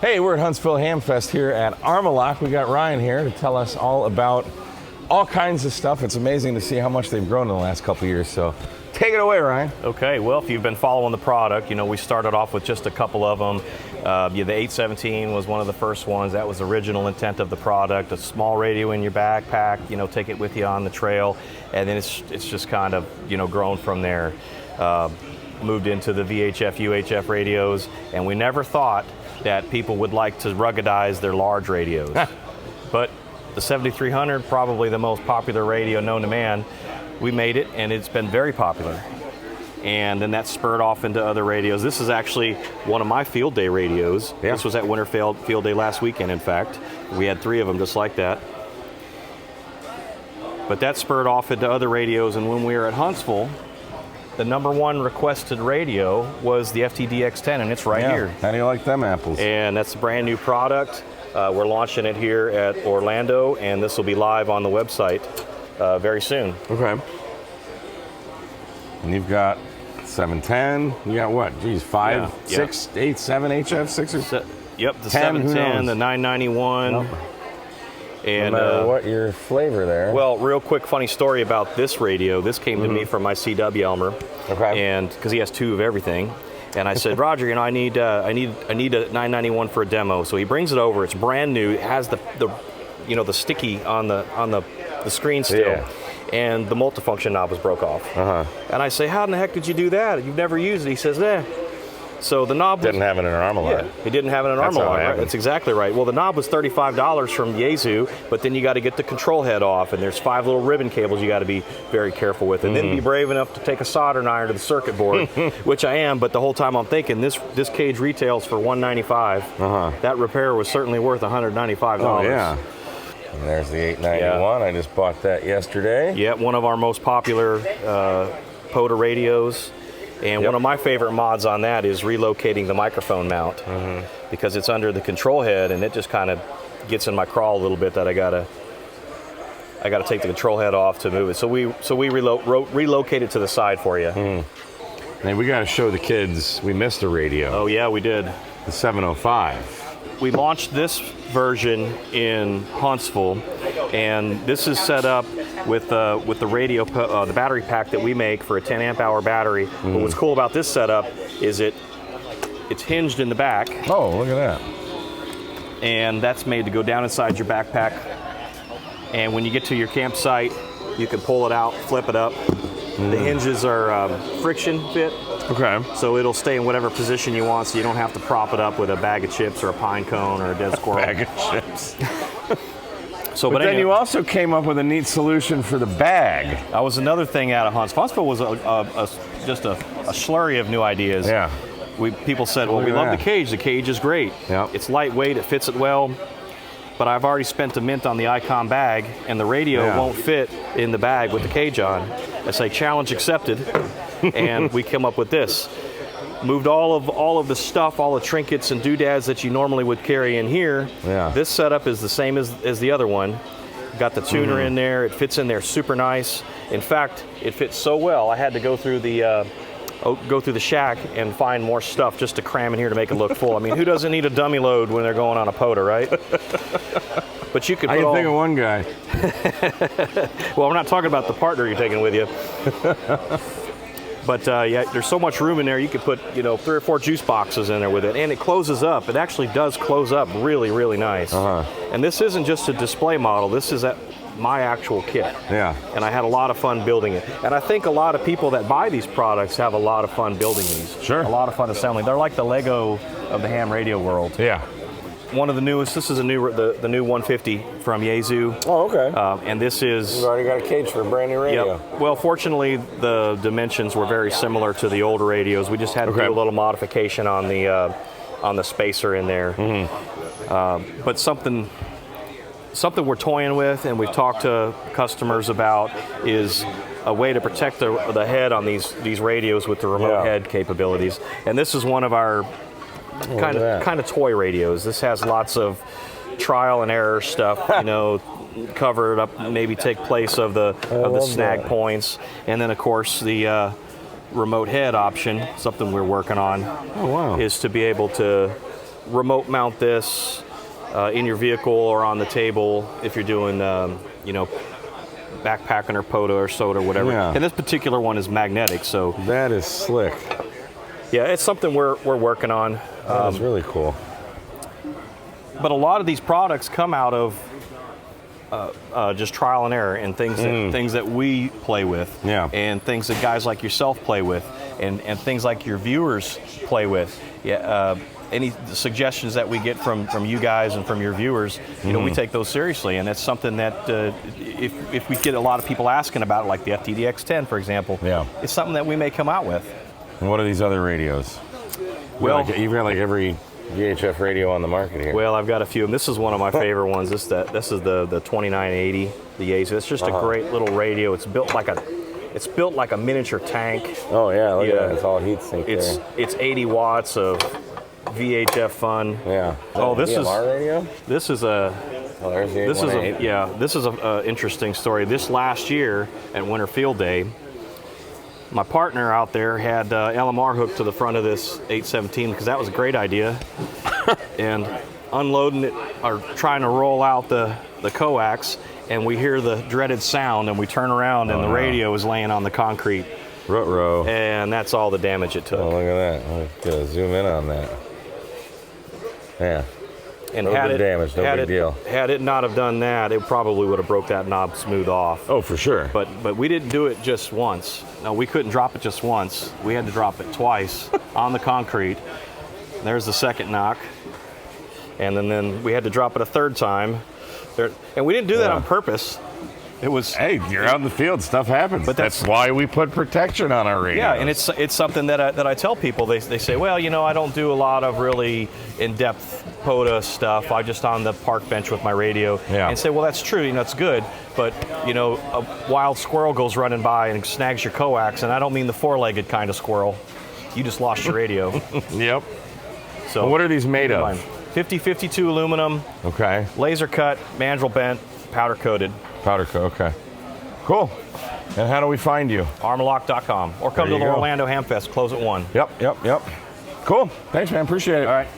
Hey, we're at Huntsville Ham Fest here at Armoloq. We got Ryan here to tell us all about all kinds of stuff. It's amazing to see how much they've grown in the last couple of years. So take it away, Ryan. Okay, well, if you've been following the product, you know, we started off with just a couple of them. The 817 was one of the first ones. That was the original intent of the product. A small radio in your backpack, you know, take it with you on the trail. And then it's just kind of, you know, grown from there. Moved into the VHF, UHF radios, and we never thought that people would like to ruggedize their large radios. But the 7300, probably the most popular radio known to man, we made it and it's been very popular. And then that spurred off into other radios. This is actually one of my field day radios. Yeah. This was at Winter Field Day last weekend, in fact. We had 3 of them just like that. But that spurred off into other radios, and when we were at Huntsville, the #1 requested radio was the FTDX10, and it's right here. How do you like them apples? And that's a brand new product. We're launching it here at Orlando, and this will be live on the website very soon. Okay. And you've got 710. You got what? Geez, 5, 6, 8, 7 HF, 6 or Yep, the 10, 710, the 991. Nope. And no matter what your flavor there. Well, real quick funny story about this radio. This came to me from my CW Elmer. Okay. And because he has 2 of everything. And I said, Roger, you know, I need a 991 for a demo. So he brings it over. It's brand new. It has the you know, the sticky on the screen still. Yeah. And the multifunction knob was broke off. And I say, how in the heck did you do that? You've never used it. He says, So the knob didn't have it in an Armoloq. Yeah, he didn't have it in an Armoloq. Right? That's exactly right. Well, the knob was $35 from Yaesu, but then you got to get the control head off, and there's 5 little ribbon cables you got to be very careful with, and then be brave enough to take a soldering iron to the circuit board, which I am. But the whole time I'm thinking this cage retails for $195. That repair was certainly worth $195. Oh yeah. And there's the 891. Yeah. I just bought that yesterday. Yeah, one of our most popular POTA radios. And one of my favorite mods on that is relocating the microphone mount because it's under the control head, and it just kind of gets in my crawl a little bit that I gotta take the control head off to move it. So we relocate it to the side for you. And we got to show the kids. We missed a radio. Oh yeah, we did. The 705. We launched this version in Huntsville, and this is set up with the radio, the battery pack that we make for a 10 amp hour battery. But what's cool about this setup is it's hinged in the back. Oh, look at that. And that's made to go down inside your backpack. And when you get to your campsite, you can pull it out, flip it up. The hinges are friction fit. Okay. So it'll stay in whatever position you want, so you don't have to prop it up with a bag of chips or a pine cone or a dead squirrel. Bag of chips. But then you also came up with a neat solution for the bag. That was another thing out of Huntsville. Huntsville was just a slurry of new ideas. Yeah. People said, well, we love the cage. The cage is great. Yep. It's lightweight. It fits it well. But I've already spent a mint on the Icon bag, and the radio won't fit in the bag with the cage on. I say, challenge accepted, and we come up with this. Moved all of the stuff, all the trinkets and doodads that you normally would carry in here. Yeah. This setup is the same as the other one. Got the tuner in there. It fits in there super nice. In fact, it fits so well, I had to go through the shack and find more stuff just to cram in here to make it look full. I mean, who doesn't need a dummy load when they're going on a POTA, right? But you could I can think of one guy. Well, we're not talking about the partner you're taking with you. But yeah, there's so much room in there. You could put 3 or 4 juice boxes in there with it, and it closes up. It actually does close up really, really nice. And this isn't just a display model. This is my actual kit. Yeah. And I had a lot of fun building it. And I think a lot of people that buy these products have a lot of fun building these. Sure. A lot of fun assembling. They're like the Lego of the ham radio world. Yeah. One of the newest. This is the new 150 from Yaesu. Oh, okay. And this is. You've already got a cage for a brand new radio. Yep. Well, fortunately, the dimensions were very similar to the older radios. We just had to do a little modification on the spacer in there. But something we're toying with, and we've talked to customers about, is a way to protect the head on these radios with the remote head capabilities. And this is one of our kind of toy radios. This has lots of trial and error stuff, covered up, maybe take place of the snag points, and then of course the remote head option, something we're working on, is to be able to remote mount this in your vehicle or on the table if you're doing, backpacking or POTA or soda or whatever. Yeah. And this particular one is magnetic, so That is slick. yeah, it's something we're working on. That is really cool. But a lot of these products come out of just trial and error and things that we play with, Yeah. and things that guys like yourself play with, and things like your viewers play with. Yeah, any suggestions that we get from you guys and from your viewers, we take those seriously, and that's something that if we get a lot of people asking about it, like the FTDX10, for example, Yeah. it's something that we may come out with. And what are these other radios? Well, You've got like every VHF radio on the market here. Well, I've got a few, and this is one of my favorite ones. This is the 2980, the Yaesu. It's just a great little radio. It's built like a miniature tank. Oh yeah, look at Yeah. that. It's all heat sink there. It's 80 watts of VHF fun. Yeah. Oh, this is DMR radio? this is a Oh, there's the this is 818. this is a interesting story. This last year at Winter Field Day, my partner out there had LMR hooked to the front of this 817 because that was a great idea. And unloading it or trying to roll out the coax, and we hear the dreaded sound, and we turn around and the radio is laying on the concrete. Ruh-roh. And that's all the damage it took. Oh, look at that. I'm gonna zoom in on that. Yeah. And No big damage, no big deal. Had it not have done that, it probably would have broke that knob smooth off. Oh, for sure. But we didn't do it just once. No, we couldn't drop it just once. We had to drop it twice on the concrete. There's the second knock. And then we had to drop it a third time. And we didn't do that on purpose. It was... Hey, you're out in the field, stuff happens. But that's why we put protection on our radio. Yeah, and it's something that I tell people. They say, well, I don't do a lot of really in-depth POTA stuff. I just on the park bench with my radio. Yeah. And say, well, that's true. It's good. But a wild squirrel goes running by and snags your coax, and I don't mean the four-legged kind of squirrel. You just lost your radio. Yep. So Well, what are these made of? 50-52 aluminum, Okay. laser cut, mandrel bent, powder coated. Powder coat, okay. Cool. And how do we find you? Armoloq.com, or come There to you the go. Orlando Ham Fest, close at 1. Yep. Cool. Thanks, man. Appreciate it. All right.